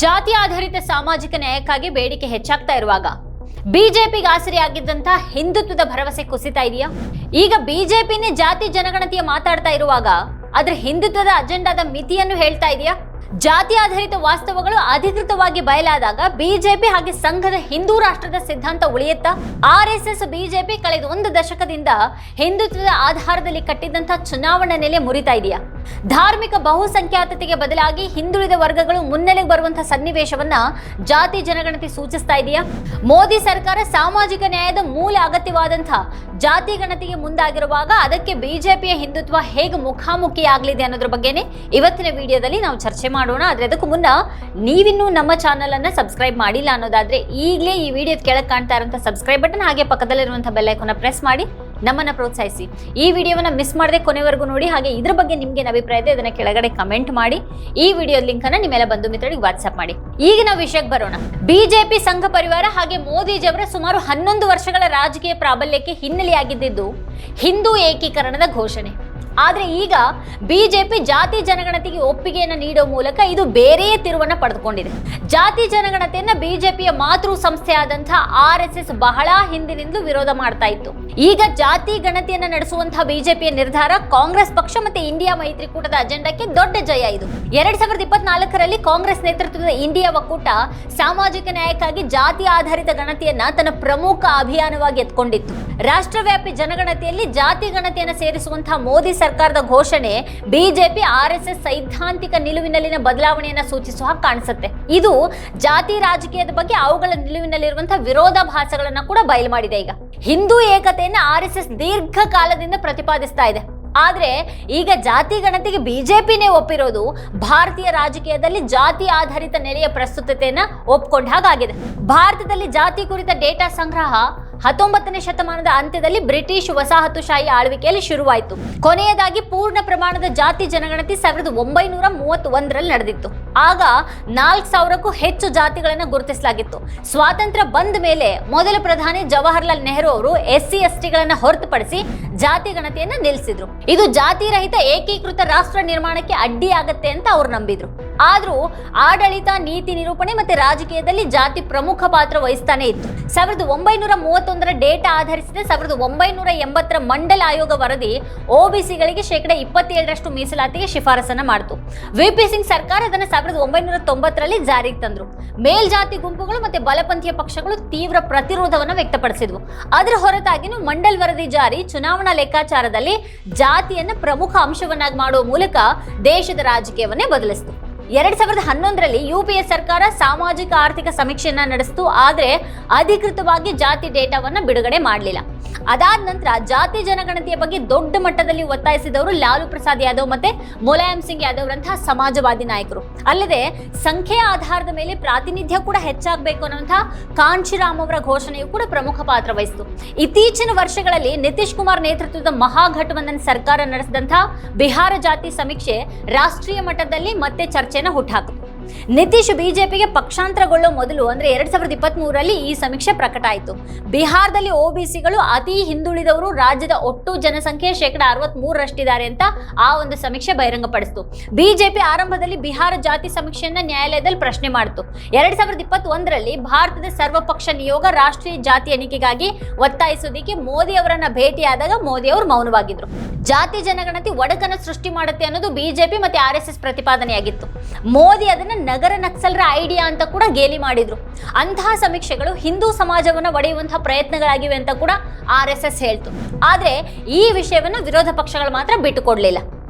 ಜಾತಿ ಆಧಾರಿತ ಸಾಮಾಜಿಕ ನ್ಯಾಯಕ್ಕಾಗಿ ಬೇಡಿಕೆ ಹೆಚ್ಚಾಗ್ತಾ ಇರುವಾಗ ಬಿಜೆಪಿಗೆ ಆಸರೆಯಾಗಿದ್ದಂತ ಹಿಂದುತ್ವದ ಭರವಸೆ ಕುಸಿತಾ ಇದೆಯಾ? ಈಗ ಬಿಜೆಪಿನೇ ಜಾತಿ ಜನಗಣತಿಯ ಮಾತಾಡ್ತಾ ಇರುವಾಗ ಅದ್ರ ಹಿಂದುತ್ವದ ಅಜೆಂಡಾದ ಮಿತಿಯನ್ನು ಹೇಳ್ತಾ ಇದೆಯಾ? ಜಾತಿ ಆಧಾರಿತ ವಾಸ್ತವಗಳು ಅಧಿಕೃತವಾಗಿ ಬಯಲಾದಾಗ ಬಿಜೆಪಿ ಹಾಗೆ ಸಂಘದ ಹಿಂದೂ ರಾಷ್ಟ್ರದ ಸಿದ್ಧಾಂತ ಉಳಿಯುತ್ತಾ? ಆರ್ಎಸ್ಎಸ್ ಬಿಜೆಪಿ ಕಳೆದ ಒಂದು ದಶಕದಿಂದ ಹಿಂದುತ್ವದ ಆಧಾರದಲ್ಲಿ ಕಟ್ಟಿದಂತಹ ಚುನಾವಣಾ ನೆಲೆ ಮುರಿತಾ ಇದೆಯಾ? ಧಾರ್ಮಿಕ ಬಹುಸಂಖ್ಯಾತತೆಗೆ ಬದಲಾಗಿ ಹಿಂದುಳಿದ ವರ್ಗಗಳು ಮುನ್ನೆಲೆಗೆ ಬರುವಂತಹ ಸನ್ನಿವೇಶವನ್ನ ಜಾತಿ ಜನಗಣತಿ ಸೂಚಿಸ್ತಾ ಇದೆಯಾ? ಮೋದಿ ಸರ್ಕಾರ ಸಾಮಾಜಿಕ ನ್ಯಾಯದ ಮೂಲ ಅಗತ್ಯವಾದಂತಹ ಜಾತಿ ಗಣತಿಗೆ ಮುಂದಾಗಿರುವಾಗ ಅದಕ್ಕೆ ಬಿಜೆಪಿಯ ಹಿಂದುತ್ವ ಹೇಗೆ ಮುಖಾಮುಖಿ ಆಗಲಿದೆ ಅನ್ನೋದ್ರ ಬಗ್ಗೆನೇ ಇವತ್ತಿನ ವಿಡಿಯೋದಲ್ಲಿ ನಾವು ಚರ್ಚೆ ಮಾಡೋಣ. ಆದ್ರೆ ಅದಕ್ಕೂ ಮುನ್ನ ನೀವಿನ್ನೂ ನಮ್ಮ ಚಾನಲ್ ಅನ್ನ ಸಬ್ಸ್ಕ್ರೈಬ್ ಮಾಡಿಲ್ಲ ಅನ್ನೋದಾದ್ರೆ ಈಗಲೇ ಈ ವಿಡಿಯೋದ ಕೆಳಗೆ ಕಾಣ್ತಾ ಇರುವಂತಹ ಸಬ್ಸ್ಕ್ರೈಬ್ ಬಟನ್ ಹಾಗೆ ಪಕ್ಕದಲ್ಲಿರುವಂತಹ ಬೆಲ್ ಐಕಾನ್ ಪ್ರೆಸ್ ಮಾಡಿ ನಮ್ಮನ್ನ ಪ್ರೋತ್ಸಾಹಿಸಿ. ಈ ವಿಡಿಯೋವನ್ನ ಮಿಸ್ ಮಾಡದೆ ಕೊನೆವರೆಗೂ ನೋಡಿ. ಹಾಗೆ ಇದ್ರ ಬಗ್ಗೆ ನಿಮ್ಗೆ ಅಭಿಪ್ರಾಯ ಇದೆ ಅದನ್ನ ಕೆಳಗಡೆ ಕಮೆಂಟ್ ಮಾಡಿ. ಈ ವಿಡಿಯೋ ಲಿಂಕ್ ಅನ್ನ ನಿಮ್ಮೆಲ್ಲ ಬಂಧು ಮಿತ್ರರಿಗೆ ವಾಟ್ಸ್ಆಪ್ ಮಾಡಿ. ಈಗ ನಾವು ವಿಷಯಕ್ಕೆ ಬರೋಣ. ಬಿಜೆಪಿ ಸಂಘ ಪರಿವಾರ ಹಾಗೆ ಮೋದಿಜಿಯವರ ಸುಮಾರು 11 ವರ್ಷಗಳ ರಾಜಕೀಯ ಪ್ರಾಬಲ್ಯಕ್ಕೆ ಹಿನ್ನೆಲೆಯಾಗಿದ್ದು ಹಿಂದೂ ಏಕೀಕರಣದ ಘೋಷಣೆ. ಆದ್ರೆ ಈಗ ಬಿಜೆಪಿ ಜಾತಿ ಜನಗಣತಿಗೆ ಒಪ್ಪಿಗೆಯನ್ನು ನೀಡುವ ಮೂಲಕ ಇದು ಬೇರೆಯೇ ತಿರುವನ್ನ ಪಡೆದುಕೊಂಡಿದೆ. ಜಾತಿ ಜನಗಣತಿಯನ್ನ ಬಿಜೆಪಿಯ ಮಾತೃ ಸಂಸ್ಥೆಯಾದಂತಹ RSS ಬಹಳ ಹಿಂದಿನಿಂದಲೂ ವಿರೋಧ ಮಾಡ್ತಾ ಇತ್ತು. ಈಗ ಜಾತಿ ಗಣತಿಯನ್ನ ನಡೆಸುವಂತಹ ಬಿಜೆಪಿಯ ನಿರ್ಧಾರ ಕಾಂಗ್ರೆಸ್ ಪಕ್ಷ ಮತ್ತೆ ಇಂಡಿಯಾ ಮೈತ್ರಿಕೂಟದ ಅಜೆಂಡಾಕ್ಕೆ ದೊಡ್ಡ ಜಯ. ಇದು 2024ರಲ್ಲಿ ಕಾಂಗ್ರೆಸ್ ನೇತೃತ್ವದ ಇಂಡಿಯಾ ಒಕ್ಕೂಟ ಸಾಮಾಜಿಕ ನ್ಯಾಯಕ್ಕಾಗಿ ಜಾತಿ ಆಧಾರಿತ ಗಣತಿಯನ್ನ ತನ್ನ ಪ್ರಮುಖ ಅಭಿಯಾನವಾಗಿ ಎತ್ಕೊಂಡಿತ್ತು. ರಾಷ್ಟ್ರವ್ಯಾಪಿ ಜನಗಣತಿಯಲ್ಲಿ ಜಾತಿ ಗಣತಿಯನ್ನು ಸೇರಿಸುವಂತಹ ಮೋದಿ ಸರ್ಕಾರದ ಘೋಷಣೆ ಬಿಜೆಪಿ RSS ಸೈದ್ಧಾಂತಿಕ ನಿಲುವಿನಲ್ಲಿನ ಬದಲಾವಣೆಯನ್ನ ಸೂಚಿಸುವ ಹಾಗೆ ಕಾಣಿಸುತ್ತೆ. ಇದು ಜಾತಿ ರಾಜಕೀಯದ ಬಗ್ಗೆ ಅವುಗಳ ನಿಲುವಿನಲ್ಲಿರುವಂತಹ ವಿರೋಧಾಭಾಸಗಳನ್ನ ಕೂಡ ಬಯಲು ಮಾಡಿದೆ. ಈಗ ಹಿಂದೂ ಏಕತೆಯನ್ನ RSS ದೀರ್ಘಕಾಲದಿಂದ ಪ್ರತಿಪಾದಿಸ್ತಾ ಇದೆ. ಆದ್ರೆ ಈಗ ಜಾತಿ ಗಣತಿಗೆ ಬಿಜೆಪಿನೇ ಒಪ್ಪಿರೋದು ಭಾರತೀಯ ರಾಜಕೀಯದಲ್ಲಿ ಜಾತಿ ಆಧಾರಿತ ನೆಲೆಯ ಪ್ರಸ್ತುತತೆಯನ್ನ ಒಪ್ಕೊಂಡ ಹಾಗಾಗಿದೆ. ಭಾರತದಲ್ಲಿ ಜಾತಿ ಕುರಿತ ಡೇಟಾ ಸಂಗ್ರಹ 19ನೇ ಶತಮಾನದ ಅಂತ್ಯದಲ್ಲಿ ಬ್ರಿಟಿಷ್ ವಸಾಹತುಶಾಹಿ ಆಳ್ವಿಕೆಯಲ್ಲಿ ಶುರುವಾಯಿತು. ಕೊನೆಯದಾಗಿ ಪೂರ್ಣ ಪ್ರಮಾಣದ ಜಾತಿ ಜನಗಣತಿ 1931ರಲ್ಲಿ ನಡೆದಿತ್ತು. ಆಗ 4000ಕ್ಕೂ ಹೆಚ್ಚು ಜಾತಿಗಳನ್ನು ಗುರುತಿಸಲಾಗಿತ್ತು. ಸ್ವಾತಂತ್ರ್ಯ ಬಂದ ಮೇಲೆ ಮೊದಲ ಪ್ರಧಾನಿ ಜವಾಹರ್ಲಾಲ್ ನೆಹರು ಅವರು SC/STಗಳನ್ನ ಹೊರತುಪಡಿಸಿ ಜಾತಿ ಗಣತಿಯನ್ನ ನಿಲ್ಲಿಸಿದ್ರು. ಇದು ಜಾತಿ ರಹಿತ ಏಕೀಕೃತ ರಾಷ್ಟ್ರ ನಿರ್ಮಾಣಕ್ಕೆ ಅಡ್ಡಿಯಾಗತ್ತೆ ಅಂತ ಅವ್ರು ನಂಬಿದ್ರು. ಆದ್ರೂ ಆಡಳಿತ, ನೀತಿ ನಿರೂಪಣೆ ಮತ್ತೆ ರಾಜಕೀಯದಲ್ಲಿ ಜಾತಿ ಪ್ರಮುಖ ಪಾತ್ರ ವಹಿಸ್ತಾನೆ ಇತ್ತು. 1931ರ ಡೇಟಾ ಆಧರಿಸಿದ 1980ರ ಮಂಡಲ್ ಆಯೋಗ ವರದಿ OBCಗಳಿಗೆ 27% ಮೀಸಲಾತಿಗೆ ಶಿಫಾರಸನ್ನ ಮಾಡಿತು. VP ಸಿಂಗ್ ಸರ್ಕಾರ ಅದನ್ನ 1990ರಲ್ಲಿ ಜಾರಿಗೆ ತಂದ್ರು. ಮೇಲ್ಜಾತಿ ಗುಂಪುಗಳು ಮತ್ತೆ ಬಲಪಂಥೀಯ ಪಕ್ಷಗಳು ತೀವ್ರ ಪ್ರತಿರೋಧವನ್ನ ವ್ಯಕ್ತಪಡಿಸಿದ್ವು. ಅದರ ಹೊರತಾಗಿನೂ ಮಂಡಲ್ ವರದಿ ಜಾರಿ ಚುನಾವಣಾ ಲೆಕ್ಕಾಚಾರದಲ್ಲಿ ಜಾತಿಯನ್ನ ಪ್ರಮುಖ ಅಂಶವನ್ನಾಗಿ ಮಾಡುವ ಮೂಲಕ ದೇಶದ ರಾಜಕೀಯವನ್ನೇ ಬದಲಿಸಿತು. 2011ರಲ್ಲಿ UPA ಸರ್ಕಾರ ಸಾಮಾಜಿಕ ಆರ್ಥಿಕ ಸಮೀಕ್ಷೆಯನ್ನ ನಡೆಸಿತು. ಆದ್ರೆ ಅಧಿಕೃತವಾಗಿ ಜಾತಿ ಡೇಟಾವನ್ನ ಬಿಡುಗಡೆ ಮಾಡಲಿಲ್ಲ. ಅದಾದ ನಂತರ ಜಾತಿ ಜನಗಣತಿಯ ಬಗ್ಗೆ ದೊಡ್ಡ ಮಟ್ಟದಲ್ಲಿ ಒತ್ತಾಯಿಸಿದವರು ಲಾಲು ಪ್ರಸಾದ್ ಯಾದವ್ ಮತ್ತೆ ಮುಲಾಯಂ ಸಿಂಗ್ ಯಾದವ್ ರಂತಹ ಸಮಾಜವಾದಿ ನಾಯಕರು. ಅಲ್ಲದೆ ಸಂಖ್ಯೆಯ ಆಧಾರದ ಮೇಲೆ ಪ್ರಾತಿನಿಧ್ಯ ಕೂಡ ಹೆಚ್ಚಾಗಬೇಕು ಅನ್ನುವಂತಹ ಕಾಂಶಿರಾಮ್ ಅವರ ಘೋಷಣೆಯು ಕೂಡ ಪ್ರಮುಖ ಪಾತ್ರ ವಹಿಸಿತು. ಇತ್ತೀಚಿನ ವರ್ಷಗಳಲ್ಲಿ ನಿತೀಶ್ ಕುಮಾರ್ ನೇತೃತ್ವದ ಮಹಾಗಠಬಂಧನ್ ಸರ್ಕಾರ ನಡೆಸಿದಂತಹ ಬಿಹಾರ ಜಾತಿ ಸಮೀಕ್ಷೆ ರಾಷ್ಟ್ರೀಯ ಮಟ್ಟದಲ್ಲಿ ಮತ್ತೆ ಚರ್ಚೆನ ಹುಟ್ಟುಹಾಕಿತು. ನಿತೀಶ್ ಬಿಜೆಪಿಗೆ ಪಕ್ಷಾಂತರಗೊಳ್ಳೋ ಮೊದಲು ಅಂದ್ರೆ 2023ರಲ್ಲಿ ಈ ಸಮೀಕ್ಷೆ ಪ್ರಕಟ ಆಯಿತು. ಬಿಹಾರದಲ್ಲಿ OBCಗಳು ಅತಿ ಹಿಂದುಳಿದವರು ರಾಜ್ಯದ ಒಟ್ಟು ಜನಸಂಖ್ಯೆ 63%ರಷ್ಟಿದ್ದಾರೆ ಅಂತ ಆ ಒಂದು ಸಮೀಕ್ಷೆ ಬಹಿರಂಗಪಡಿಸಿತು. ಬಿಜೆಪಿ ಆರಂಭದಲ್ಲಿ ಬಿಹಾರ ಜಾತಿ ಸಮೀಕ್ಷೆಯನ್ನ ನ್ಯಾಯಾಲಯದಲ್ಲಿ ಪ್ರಶ್ನೆ ಮಾಡಿತು. 2021ರಲ್ಲಿ ಭಾರತದ ಸರ್ವಪಕ್ಷ ನಿಯೋಗ ರಾಷ್ಟ್ರೀಯ ಜಾತಿ ಎಣಿಕೆಗಾಗಿ ಒತ್ತಾಯಿಸೋದಕ್ಕೆ ಮೋದಿ ಅವರನ್ನ ಭೇಟಿಯಾದಾಗ ಮೋದಿ ಅವರು ಮೌನವಾಗಿದ್ರು. ಜಾತಿ ಜನಗಣತಿ ಒಡಕನ್ನು ಸೃಷ್ಟಿ ಮಾಡುತ್ತೆ ಅನ್ನೋದು ಬಿಜೆಪಿ ಮತ್ತೆ RSS ಪ್ರತಿಪಾದನೆಯಾಗಿತ್ತು. ಮೋದಿ ಅದನ್ನ ನಗರ ನಕ್ಸಲರ ಐಡಿಯಾ ಅಂತ ಕೂಡ ಗೇಲಿ ಮಾಡಿದ್ರು. ಅಂತಹ ಸಮೀಕ್ಷೆಗಳು ಹಿಂದೂ ಸಮಾಜವನ್ನ ಒಡೆಯುವಂತಹ ಪ್ರಯತ್ನಗಳಾಗಿವೆ ಅಂತ ಕೂಡ RSS ಹೇಳ್ತು. ಆದ್ರೆ ಈ ವಿಷಯವನ್ನ ವಿರೋಧ ಪಕ್ಷಗಳು ಮಾತ್ರ ಬಿಟ್ಟುಕೊಡ್ಲಿಲ್ಲ.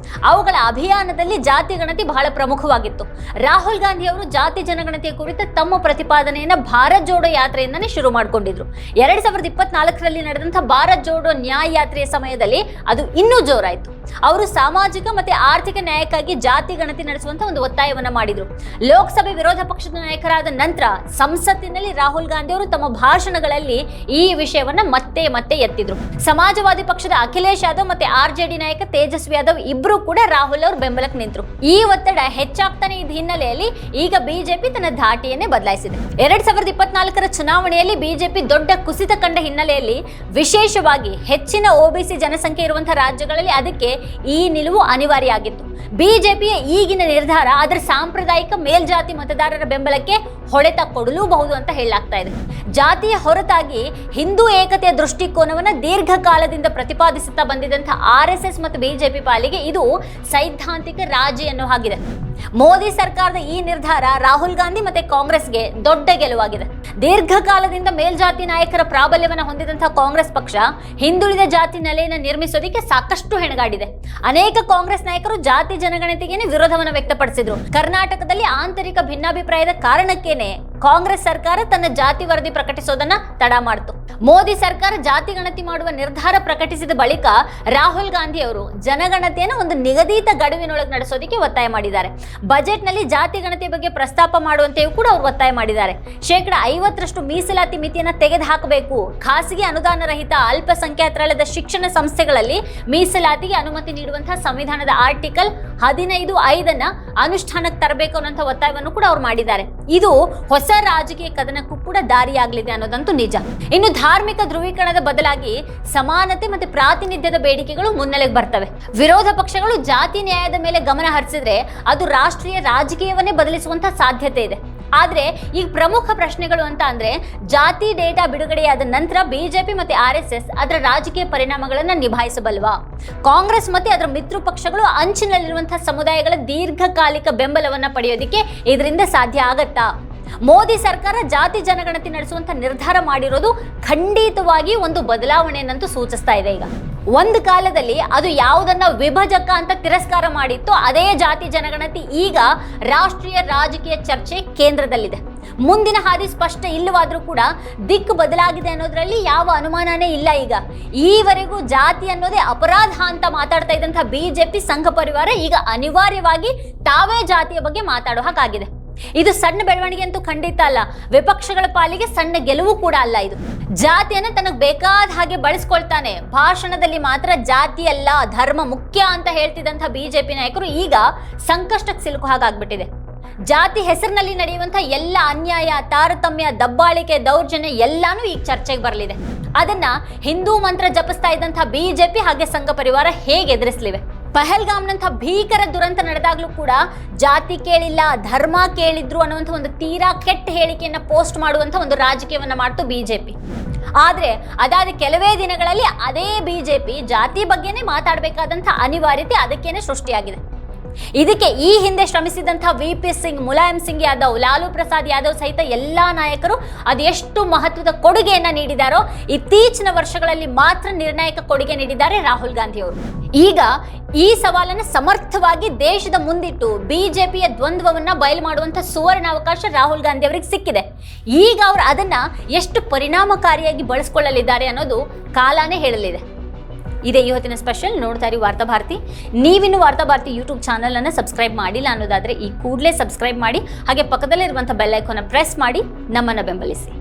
ಅವುಗಳ ಅಭಿಯಾನದಲ್ಲಿ ಜಾತಿ ಗಣತಿ ಬಹಳ ಪ್ರಮುಖವಾಗಿತ್ತು. ರಾಹುಲ್ ಗಾಂಧಿ ಅವರು ಜಾತಿ ಜನಗಣತಿಯ ಕುರಿತ ತಮ್ಮ ಪ್ರತಿಪಾದನೆಯನ್ನ ಭಾರತ್ ಜೋಡೋ ಯಾತ್ರೆಯಿಂದನೇ ಶುರು ಮಾಡಿಕೊಂಡಿದ್ರು. 2024ರಲ್ಲಿ ನಡೆದಂತಹ ಭಾರತ್ ಜೋಡೋ ನ್ಯಾಯ ಯಾತ್ರೆಯ ಸಮಯದಲ್ಲಿ ಅದು ಇನ್ನೂ ಜೋರಾಯಿತು. ಅವರು ಸಾಮಾಜಿಕ ಮತ್ತೆ ಆರ್ಥಿಕ ನ್ಯಾಯಕ್ಕಾಗಿ ಜಾತಿ ಗಣತಿ ನಡೆಸುವಂತ ಒಂದು ಒತ್ತಾಯವನ್ನ ಮಾಡಿದ್ರು. ಲೋಕಸಭೆ ವಿರೋಧ ಪಕ್ಷದ ನಾಯಕರಾದ ನಂತರ ಸಂಸತ್ತಿನಲ್ಲಿ ರಾಹುಲ್ ಗಾಂಧಿ ಅವರು ತಮ್ಮ ಭಾಷಣಗಳಲ್ಲಿ ಈ ವಿಷಯವನ್ನ ಮತ್ತೆ ಎತ್ತಿದ್ರು. ಸಮಾಜವಾದಿ ಪಕ್ಷದ ಅಖಿಲೇಶ್ ಯಾದವ್ ಮತ್ತೆ RJD ನಾಯಕ ತೇಜಸ್ವಿ ಯಾದವ್ ಇಬ್ರು ಇಬ್ಬರು ಕೂಡ ರಾಹುಲ್ ಅವ್ರ ಬೆಂಬಲಕ್ಕೆ ನಿಂತರು. ಈ ಒತ್ತಡ ಹೆಚ್ಚಾಗ್ತಾನೆ ಇದ್ದ ಹಿನ್ನೆಲೆಯಲ್ಲಿ ಈಗ ಬಿಜೆಪಿ ತನ್ನ ಧಾಟಿಯನ್ನೇ ಬದಲಾಯಿಸಿದೆ. 2024ರ ಚುನಾವಣೆಯಲ್ಲಿ ಬಿಜೆಪಿ ದೊಡ್ಡ ಕುಸಿತ ಕಂಡ ಹಿನ್ನೆಲೆಯಲ್ಲಿ ವಿಶೇಷವಾಗಿ ಹೆಚ್ಚಿನ ಒಬಿಸಿ ಜನಸಂಖ್ಯೆ ಇರುವಂತಹ ರಾಜ್ಯಗಳಲ್ಲಿ ಅದಕ್ಕೆ ಈ ನಿಲುವು ಅನಿವಾರ್ಯ ಆಗಿತ್ತು. ಬಿಜೆಪಿಯ ಈಗಿನ ನಿರ್ಧಾರ ಅದರ ಸಾಂಪ್ರದಾಯಿಕ ಮೇಲ್ಜಾತಿ ಮತದಾರರ ಬೆಂಬಲಕ್ಕೆ ಹೊಡೆತ ಕೊಡಲೂಬಹುದು ಅಂತ ಹೇಳಲಾಗ್ತಾ ಇದೆ. ಜಾತಿಯ ಹೊರತಾಗಿ ಹಿಂದೂ ಏಕತೆಯ ದೃಷ್ಟಿಕೋನವನ್ನ ದೀರ್ಘಕಾಲದಿಂದ ಪ್ರತಿಪಾದಿಸುತ್ತಾ ಬಂದಿದ್ದಂತಹ RSS ಮತ್ತು ಬಿಜೆಪಿ ಪಾಲಿಗೆ ಇದು ಸೈದ್ಧಾಂತಿಕ ರಾಜಿ ಅನ್ನೋ ಹಾಗಿದೆ. ಮೋದಿ ಸರ್ಕಾರದ ಈ ನಿರ್ಧಾರ ರಾಹುಲ್ ಗಾಂಧಿ ಮತ್ತೆ ಕಾಂಗ್ರೆಸ್ಗೆ ದೊಡ್ಡ ಗೆಲುವಾಗಿದೆ. ದೀರ್ಘಕಾಲದಿಂದ ಮೇಲ್ಜಾತಿ ನಾಯಕರ ಪ್ರಾಬಲ್ಯವನ್ನು ಹೊಂದಿದಂತಹ ಕಾಂಗ್ರೆಸ್ ಪಕ್ಷ ಹಿಂದುಳಿದ ಜಾತಿ ನೆಲೆಯನ್ನು ನಿರ್ಮಿಸೋದಕ್ಕೆ ಸಾಕಷ್ಟು ಹೆಣಗಾಡಿದೆ. ಅನೇಕ ಕಾಂಗ್ರೆಸ್ ನಾಯಕರು ಜಾತಿ ಜನಗಣತಿಗೆ ವಿರೋಧವನ್ನು ವ್ಯಕ್ತಪಡಿಸಿದ್ರು. ಕರ್ನಾಟಕದಲ್ಲಿ ಆಂತರಿಕ ಭಿನ್ನಾಭಿಪ್ರಾಯದ ಕಾರಣಕ್ಕೇನೆ ಕಾಂಗ್ರೆಸ್ ಸರ್ಕಾರ ತನ್ನ ಜಾತಿ ವರದಿ ಪ್ರಕಟಿಸೋದನ್ನ ತಡ ಮಾಡಿತು. ಮೋದಿ ಸರ್ಕಾರ ಜಾತಿ ಗಣತಿ ಮಾಡುವ ನಿರ್ಧಾರ ಪ್ರಕಟಿಸಿದ ಬಳಿಕ ರಾಹುಲ್ ಗಾಂಧಿ ಅವರು ಜನಗಣತಿಯನ್ನು ಒಂದು ನಿಗದಿತ ಗಡುವಿನೊಳಗೆ ನಡೆಸೋದಕ್ಕೆ ಒತ್ತಾಯ ಮಾಡಿದ್ದಾರೆ. ಬಜೆಟ್ ನಲ್ಲಿ ಜಾತಿ ಗಣತಿ ಬಗ್ಗೆ ಪ್ರಸ್ತಾಪ ಮಾಡುವಂತೆಯೂ ಕೂಡ ಅವರು ಒತ್ತಾಯ ಮಾಡಿದ್ದಾರೆ. 50% ಮೀಸಲಾತಿ ಮಿತಿಯನ್ನು ತೆಗೆದುಹಾಕಬೇಕು. ಖಾಸಗಿ ಅನುದಾನ ರಹಿತ ಅಲ್ಪಸಂಖ್ಯಾತರಲ್ಲದ ಶಿಕ್ಷಣ ಸಂಸ್ಥೆಗಳಲ್ಲಿ ಮೀಸಲಾತಿಗೆ ಅನುಮತಿ ನೀಡುವಂತಹ ಸಂವಿಧಾನದ ಆರ್ಟಿಕಲ್ 15(5) ಅನುಷ್ಠಾನಕ್ಕೆ ತರಬೇಕು ಅನ್ನುವಂಥ ಒತ್ತಾಯವನ್ನು ಕೂಡ ಅವರು ಮಾಡಿದ್ದಾರೆ. ಇದು ಹೊಸ ರಾಜಕೀಯ ಕದನಕ್ಕೂ ಕೂಡ ದಾರಿಯಾಗಲಿದೆ ಅನ್ನೋದಂತೂ ನಿಜ. ಇನ್ನು ಧಾರ್ಮಿಕ ಧ್ರುವೀಕರಣದ ಬದಲಾಗಿ ಸಮಾನತೆ ಮತ್ತು ಪ್ರಾತಿನಿಧ್ಯದ ಬೇಡಿಕೆಗಳು ಮುನ್ನೆಲೆಗೆ ಬರ್ತವೆ. ವಿರೋಧ ಪಕ್ಷಗಳು ಜಾತಿ ನ್ಯಾಯದ ಮೇಲೆ ಗಮನ ಹರಿಸಿದ್ರೆ ಅದು ರಾಷ್ಟ್ರೀಯ ರಾಜಕೀಯವನ್ನೇ ಬದಲಿಸುವಂತಹ ಸಾಧ್ಯತೆ ಇದೆ. ಆದ್ರೆ ಈಗ ಪ್ರಮುಖ ಪ್ರಶ್ನೆಗಳು ಅಂತ ಅಂದ್ರೆ ಜಾತಿ ಡೇಟಾ ಬಿಡುಗಡೆಯಾದ ನಂತರ ಬಿಜೆಪಿ ಮತ್ತೆ RSS ಅದರ ರಾಜಕೀಯ ಪರಿಣಾಮಗಳನ್ನ ನಿಭಾಯಿಸಬಲ್ವಾ? ಕಾಂಗ್ರೆಸ್ ಮತ್ತೆ ಅದರ ಮಿತ್ರ ಪಕ್ಷಗಳು ಅಂಚಿನಲ್ಲಿರುವಂತಹ ಸಮುದಾಯಗಳ ದೀರ್ಘಕಾಲಿಕ ಬೆಂಬಲವನ್ನ ಪಡೆಯೋದಿಕ್ಕೆ ಇದರಿಂದ ಸಾಧ್ಯ ಆಗತ್ತಾ? ಮೋದಿ ಸರ್ಕಾರ ಜಾತಿ ಜನಗಣತಿ ನಡೆಸುವಂತ ನಿರ್ಧಾರ ಮಾಡಿರೋದು ಖಂಡಿತವಾಗಿ ಒಂದು ಬದಲಾವಣೆಯನ್ನಂತೂ ಸೂಚಿಸ್ತಾ ಇದೆ. ಈಗ ಒಂದು ಕಾಲದಲ್ಲಿ ಅದು ಯಾವುದನ್ನ ವಿಭಜಕ ಅಂತ ತಿರಸ್ಕಾರ ಮಾಡಿತ್ತು, ಅದೇ ಜಾತಿ ಜನಗಣತಿ ಈಗ ರಾಷ್ಟ್ರೀಯ ರಾಜಕೀಯ ಚರ್ಚೆ ಕೇಂದ್ರದಲ್ಲಿದೆ. ಮುಂದಿನ ಹಾದಿ ಸ್ಪಷ್ಟ ಇಲ್ಲವಾದ್ರೂ ಕೂಡ ದಿಕ್ಕು ಬದಲಾಗಿದೆ ಅನ್ನೋದ್ರಲ್ಲಿ ಯಾವ ಅನುಮಾನನೇ ಇಲ್ಲ. ಈಗ ಈವರೆಗೂ ಜಾತಿ ಅನ್ನೋದೇ ಅಪರಾಧ ಅಂತ ಮಾತಾಡ್ತಾ ಇದ್ದಂತಹ ಬಿಜೆಪಿ ಸಂಘ ಪರಿವಾರ ಈಗ ಅನಿವಾರ್ಯವಾಗಿ ತಾವೇ ಜಾತಿಯ ಬಗ್ಗೆ ಮಾತಾಡೋ ಹಾಗಾಗಿದೆ. ಇದು ಸಣ್ಣ ಬೆಳವಣಿಗೆ ಅಂತೂ ಖಂಡಿತ ಅಲ್ಲ, ವಿಪಕ್ಷಗಳ ಪಾಲಿಗೆ ಸಣ್ಣ ಗೆಲುವು ಕೂಡ ಅಲ್ಲ. ಇದು ಜಾತಿಯನ್ನು ತನಗೆ ಬೇಕಾದ ಹಾಗೆ ಬಳಸ್ಕೊಳ್ತಾನೆ. ಭಾಷಣದಲ್ಲಿ ಮಾತ್ರ ಜಾತಿ ಅಲ್ಲ ಧರ್ಮ ಮುಖ್ಯ ಅಂತ ಹೇಳ್ತಿದ್ದಂತಹ ಬಿಜೆಪಿ ನಾಯಕರು ಈಗ ಸಂಕಷ್ಟಕ್ಕೆ ಸಿಲುಕು ಹಾಗಾಗ್ಬಿಟ್ಟಿದೆ. ಜಾತಿ ಹೆಸರಿನಲ್ಲಿ ನಡೆಯುವಂತಹ ಎಲ್ಲ ಅನ್ಯಾಯ, ತಾರತಮ್ಯ, ದಬ್ಬಾಳಿಕೆ, ದೌರ್ಜನ್ಯ ಎಲ್ಲಾನು ಈಗ ಚರ್ಚೆಗೆ ಬರಲಿದೆ. ಅದನ್ನ ಹಿಂದೂ ಮಂತ್ರ ಜಪಿಸ್ತಾ ಇದ್ದಂತಹ ಬಿಜೆಪಿ ಹಾಗೆ ಸಂಘ ಪರಿವಾರ ಹೇಗೆ ಎದುರಿಸಲಿವೆ? ಪಹಲ್ಗಾಮ್ನಂಥ ಭೀಕರ ದುರಂತ ನಡೆದಾಗ್ಲೂ ಕೂಡ ಜಾತಿ ಕೇಳಿಲ್ಲ, ಧರ್ಮ ಕೇಳಿದ್ರು ಅನ್ನುವಂಥ ಒಂದು ತೀರಾ ಕೆಟ್ಟ ಹೇಳಿಕೆಯನ್ನ ಪೋಸ್ಟ್ ಮಾಡುವಂಥ ಒಂದು ರಾಜಕೀಯವನ್ನ ಮಾಡ್ತು ಬಿಜೆಪಿ. ಆದ್ರೆ ಅದಾದ ಕೆಲವೇ ದಿನಗಳಲ್ಲಿ ಅದೇ ಬಿಜೆಪಿ ಜಾತಿ ಬಗ್ಗೆನೇ ಮಾತಾಡಬೇಕಾದಂಥ ಅನಿವಾರ್ಯತೆ ಅದಕ್ಕೇನೆ ಸೃಷ್ಟಿಯಾಗಿದೆ. ಇದಕ್ಕೆ ಈ ಹಿಂದೆ ಶ್ರಮಿಸಿದಂತಹ VP ಸಿಂಗ್, ಮುಲಾಯಂ ಸಿಂಗ್ ಯಾದವ್, ಲಾಲು ಪ್ರಸಾದ್ ಯಾದವ್ ಸಹಿತ ಎಲ್ಲಾ ನಾಯಕರು ಅದೆಷ್ಟು ಮಹತ್ವದ ಕೊಡುಗೆಯನ್ನ ನೀಡಿದಾರೋ ಇತ್ತೀಚಿನ ವರ್ಷಗಳಲ್ಲಿ ಮಾತ್ರ ನಿರ್ಣಾಯಕ ಕೊಡುಗೆ ನೀಡಿದ್ದಾರೆ ರಾಹುಲ್ ಗಾಂಧಿ ಅವರು. ಈಗ ಈ ಸವಾಲನ್ನು ಸಮರ್ಥವಾಗಿ ದೇಶದ ಮುಂದಿಟ್ಟು ಬಿಜೆಪಿಯ ದ್ವಂದ್ವವನ್ನ ಬಯಲು ಮಾಡುವಂತಹ ಸುವರ್ಣಾವಕಾಶ ರಾಹುಲ್ ಗಾಂಧಿ ಅವರಿಗೆ ಸಿಕ್ಕಿದೆ. ಈಗ ಅವರು ಅದನ್ನ ಎಷ್ಟು ಪರಿಣಾಮಕಾರಿಯಾಗಿ ಬಳಸಿಕೊಳ್ಳಲಿದ್ದಾರೆ ಅನ್ನೋದು ಕಾಲಾನೇ ಹೇಳಲಿದೆ. ಇದೇ ಇವತ್ತಿನ ಸ್ಪೆಷಲ್. ನೋಡ್ತಾ ಇರಿ ವಾರ್ತಾಭಾರತಿ. ನೀವಿನ್ನು ವಾರ್ತಾಭಾರತಿ ಯೂಟ್ಯೂಬ್ ಚಾನಲ್ ಅನ್ನು ಸಬ್ಸ್ಕ್ರೈಬ್ ಮಾಡಿಲ್ಲ ಅನ್ನೋದಾದ್ರೆ ಈ ಕೂಡಲೇ ಸಬ್ಸ್ಕ್ರೈಬ್ ಮಾಡಿ, ಹಾಗೆ ಪಕ್ಕದಲ್ಲಿರುವಂಥ ಬೆಲ್ ಐಕಾನ್ ಪ್ರೆಸ್ ಮಾಡಿ ನಮ್ಮನ್ನು ಬೆಂಬಲಿಸಿ.